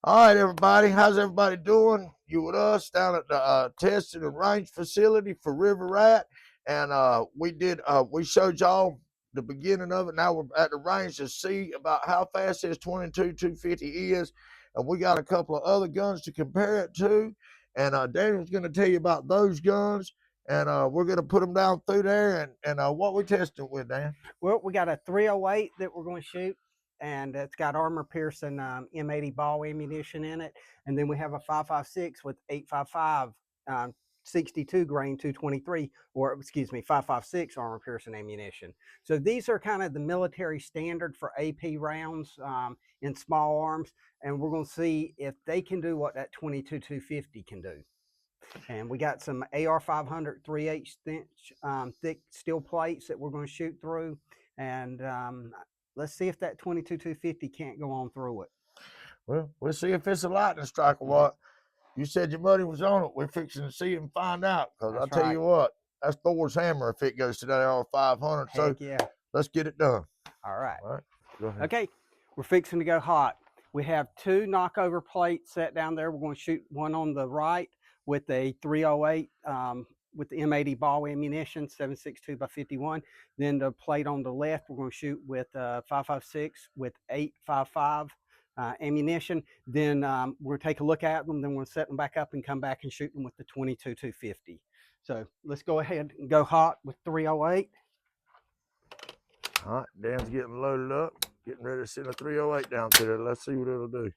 All right, everybody. How's everybody doing? You with us down at the testing and range facility for River Rat, and we showed y'all the beginning of it. Now we're at the range to see about how fast this 22-250 is, and we got a couple of other guns to compare it to. And Daniel's going to tell you about those guns, and we're going to put them down through there. And what we testing with, Dan? Well, we got a 308 that we're going to shoot, and it's got armor-piercing M80 ball ammunition in it. And then we have a 5.56 with 8.55 62 grain 223, or excuse me, 5.56 armor-piercing ammunition. So these are kind of the military standard for AP rounds in small arms, and we're going to see if they can do what that 22-250 can do. And we got some AR 500 3/8 inch thick steel plates that we're going to shoot through. And let's see if that 22-250 can't go on through it. Well, we'll see if it's a lightning strike or what. You said your buddy was on it. We're fixing to see and find out. Because I'll tell you what, that's Thor's hammer if it goes to that AR 500. So yeah, let's get it done. All right. Go ahead. Okay, we're fixing to go hot. We have two knockover plates set down there. We're going to shoot one on the right with a 308 with the M80 ball ammunition, 7.62 by 51. Then the plate on the left, we're going to shoot with 5.56 with 8.55 ammunition. Then we're going to take a look at them. Then we'll set them back up and come back and shoot them with the 22-250. So let's go ahead and go hot with 308. All right, Dan's getting loaded up, getting ready to send a 308 down to there. Let's see what it'll do.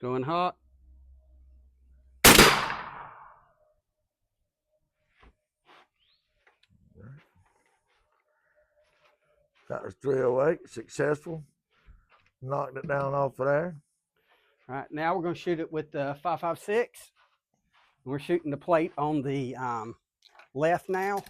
Going hot. That was 308, successful. Knocked it down off of there. All right, now we're going to shoot it with the 5.56. We're shooting the plate on the left now.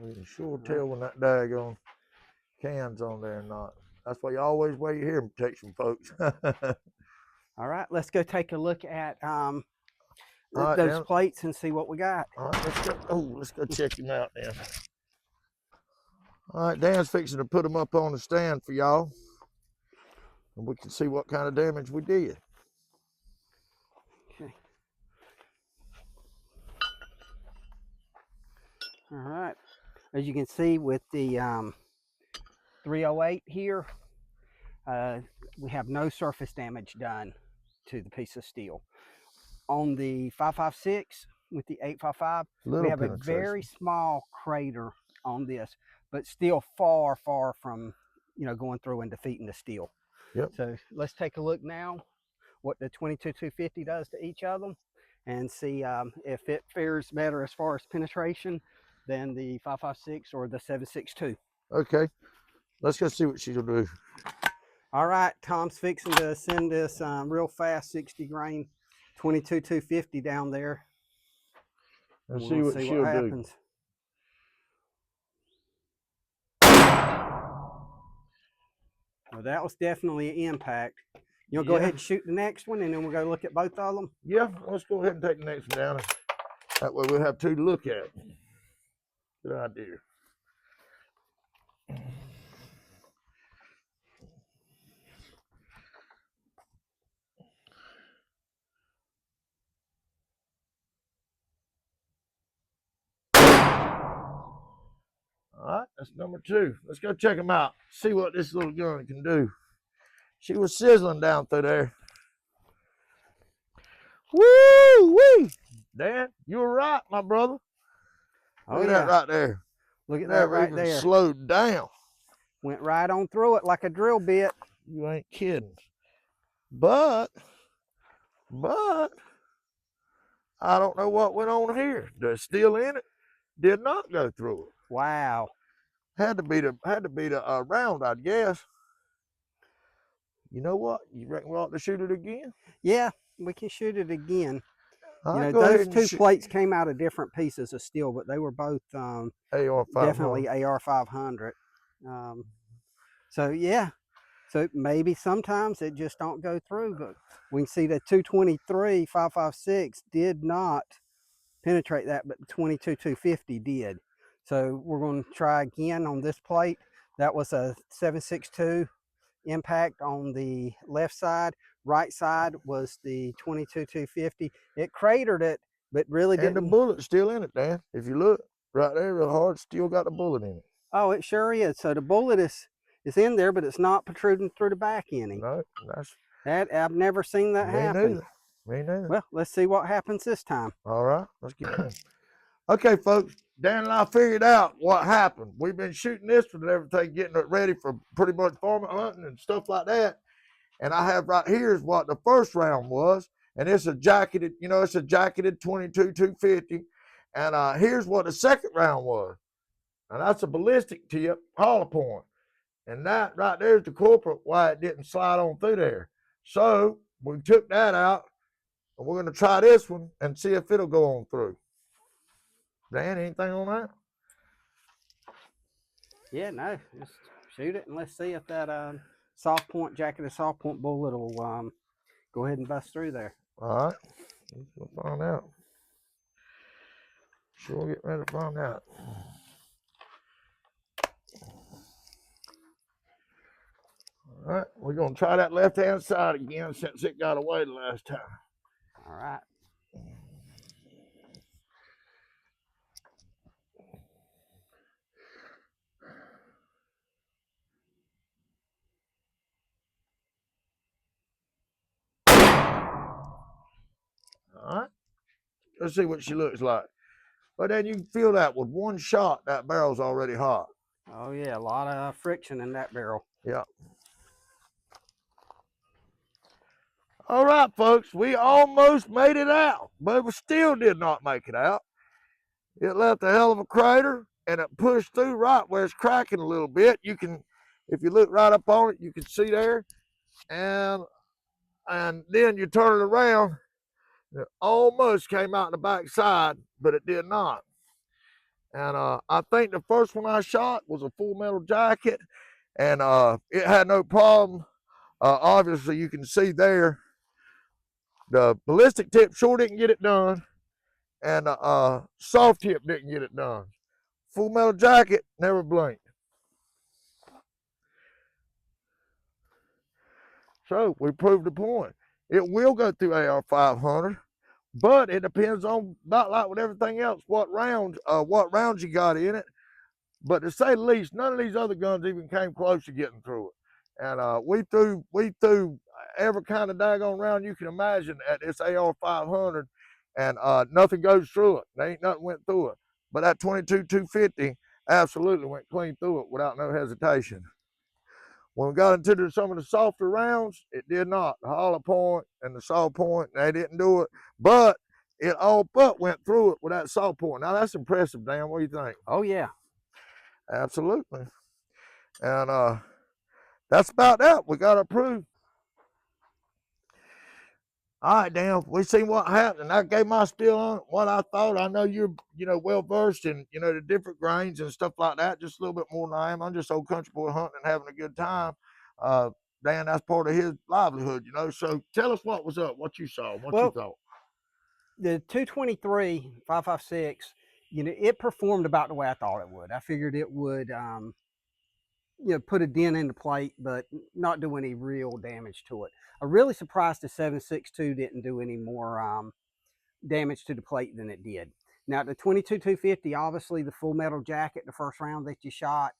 We can sure tell when that daggone can's on there or not. That's why you always wear your hearing protection, folks. All right, let's go take a look at right, those plates and see what we got. All right, let's go. Oh, let's go check him out then. All right, Dan's fixing to put them up on the stand for y'all, and we can see what kind of damage we did. Okay. All right. As you can see with the 308 here, we have no surface damage done to the piece of steel. On the 5.56 with the 8.55, we have a very small crater on this, but still far from going through and defeating the steel. Yep. So let's take a look now what the 22-250 does to each of them and see if it fares better as far as penetration than the 5.56 or the 7.62. Okay, let's go see what she'll do. All right, Tom's fixing to send this real fast 60 grain 22-250 down there. And see what she'll do. Well, that was definitely an impact. You'll go ahead and shoot the next one, and then we'll go look at both of them? Yeah, let's go ahead and take the next one down. That way we'll have two to look at. Good idea. All right, that's number two. Let's go check them out. See what this little gun can do. She was sizzling down through there. Woo-wee! Dan, you were right, my brother. Look at that right there. Look at that right there. Slowed down. Went right on through it like a drill bit. You ain't kidding. But I don't know what went on here. The steel in it did not go through it. Wow. Had to be the round, I guess. You know what? You reckon we ought to shoot it again? Yeah, we can shoot it again. I'll You know, go ahead those and two shoot plates came out of different pieces of steel, but they were both AR 500. definitely AR 500. So yeah, so maybe sometimes it just don't go through, but we can see the 223 5.56 did not penetrate that, but the 22 250 did. So we're going to try again on this plate. That was a 7.62 impact on the left side. Right side was the 22 250. It cratered it, but really And the didn't. bullet's still in it, Dan. If you look right there real hard, still got the bullet in it. Oh, it sure is. So the bullet is in there, but it's not protruding through the back any. No, that's That I've never seen that me happen. neither. Me neither. Well, let's see what happens this time. All right, let's get it. Okay, folks, Dan and I figured out what happened. We've been shooting this one and everything, getting it ready for pretty much farming, hunting, and stuff like that. And I have right here is what the first round was, and it's a jacketed, it's a jacketed 22 250. And here's what the second round was. Now that's a ballistic tip, hollow point. And that right there is the culprit why it didn't slide on through there. So we took that out, and we're going to try this one and see if it'll go on through. Dan, anything on that? Yeah, no, just shoot it and let's see if that soft point jacketed soft point bullet will go ahead and bust through there. All right, we'll find out. Sure, we'll get ready to find out. All right, we're going to try that left-hand side again since it got away the last time. All right. All right, let's see what she looks like. But then you can feel that with one shot, that barrel's already hot. Oh yeah, a lot of friction in that barrel. Yeah. All right, folks, we almost made it out, but we still did not make it out. It left a hell of a crater, and it pushed through right where it's cracking a little bit. You can, if you look right up on it, you can see there. And then you turn it around, it almost came out the back side, but it did not. And I think the first one I shot was a full metal jacket, and it had no problem. Obviously, you can see there, the ballistic tip sure didn't get it done, and the soft tip didn't get it done. Full metal jacket never blinked. So we proved the point. It will go through AR 500, but it depends on, about like with everything else, what rounds you got in it. But to say the least, none of these other guns even came close to getting through it. And we threw every kind of daggone round you can imagine at this AR 500, and nothing goes through it. There ain't nothing went through it. But that 22 250 absolutely went clean through it without no hesitation. When we got into some of the softer rounds, it did not. The hollow point and the saw point, they didn't do it. But it all but went through it with that saw point. Now that's impressive, Dan. What do you think? Oh yeah. Absolutely. And that's about that. We got to prove. All right, Dan, we seen what happened, and I gave my spiel on what I thought. I know you're, well versed in, the different grains and stuff like that, just a little bit more than I am. I'm just old country boy hunting and having a good time. Dan, that's part of his livelihood, So tell us what was up, what you saw, what you thought. The 223 5.56, it performed about the way I thought it would. I figured it would, put a dent in the plate, but not do any real damage to it. I'm really surprised the 7.62 didn't do any more damage to the plate than it did. Now, the 22 250, obviously the full metal jacket, the first round that you shot,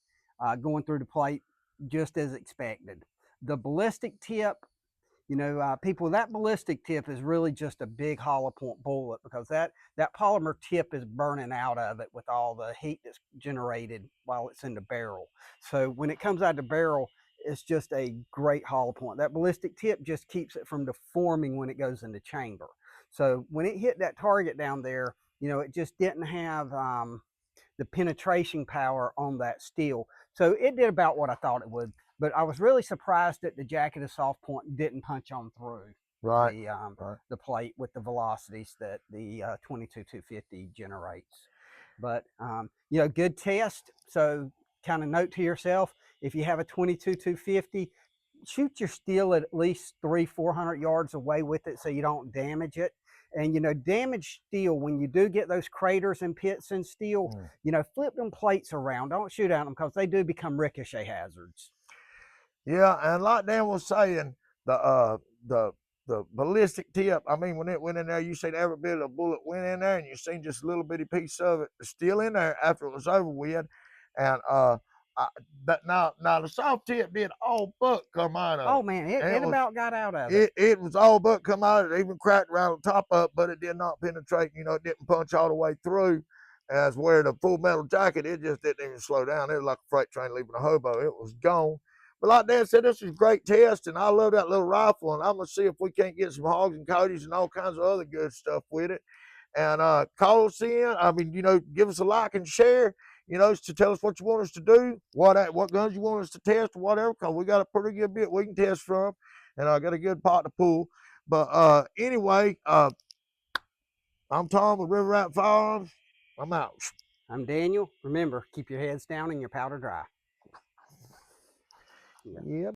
going through the plate, just as expected. The ballistic tip, people, that ballistic tip is really just a big hollow point bullet, because that polymer tip is burning out of it with all the heat that's generated while it's in the barrel. So when it comes out of the barrel, it's just a great hollow point. That ballistic tip just keeps it from deforming when it goes in the chamber. So when it hit that target down there, it just didn't have the penetration power on that steel. So it did about what I thought it would. But I was really surprised that the jacket of soft point didn't punch on through Right. the plate with the velocities that the 22-250 generates. But you know, good test. So kind of note to yourself, if you have a 22-250, shoot your steel at least 300-400 yards away with it so you don't damage it. And you know, damaged steel, when you do get those craters and pits in steel, you know, flip them plates around. Don't shoot at them because they do become ricochet hazards. Yeah, and like Dan was saying, the uh the the ballistic tip. I mean, when it went in there, you seen every bit of the bullet went in there, and you seen just a little bitty piece of it still in there after it was over with. And that now the soft tip did all but come out of Oh it. man, And it it was about got out of it. it was all but come out. It even cracked around the top up, but it did not penetrate. You know, it didn't punch all the way through. As where the full metal jacket, it just didn't even slow down. It was like a freight train leaving a hobo. It was gone. But like Dan said, this was a great test, and I love that little rifle. And I'm gonna see if we can't get some hogs and coyotes and all kinds of other good stuff with it. And call us in. I mean, you know, give us a like and share. You know, to tell us what you want us to do, what guns you want us to test, or whatever. Because we got a pretty good bit we can test from, and I got a good pot to pull. But anyway, I'm Tom with River Rat Firearms. I'm out. I'm Daniel. Remember, keep your heads down and your powder dry. Yeah. Yeah.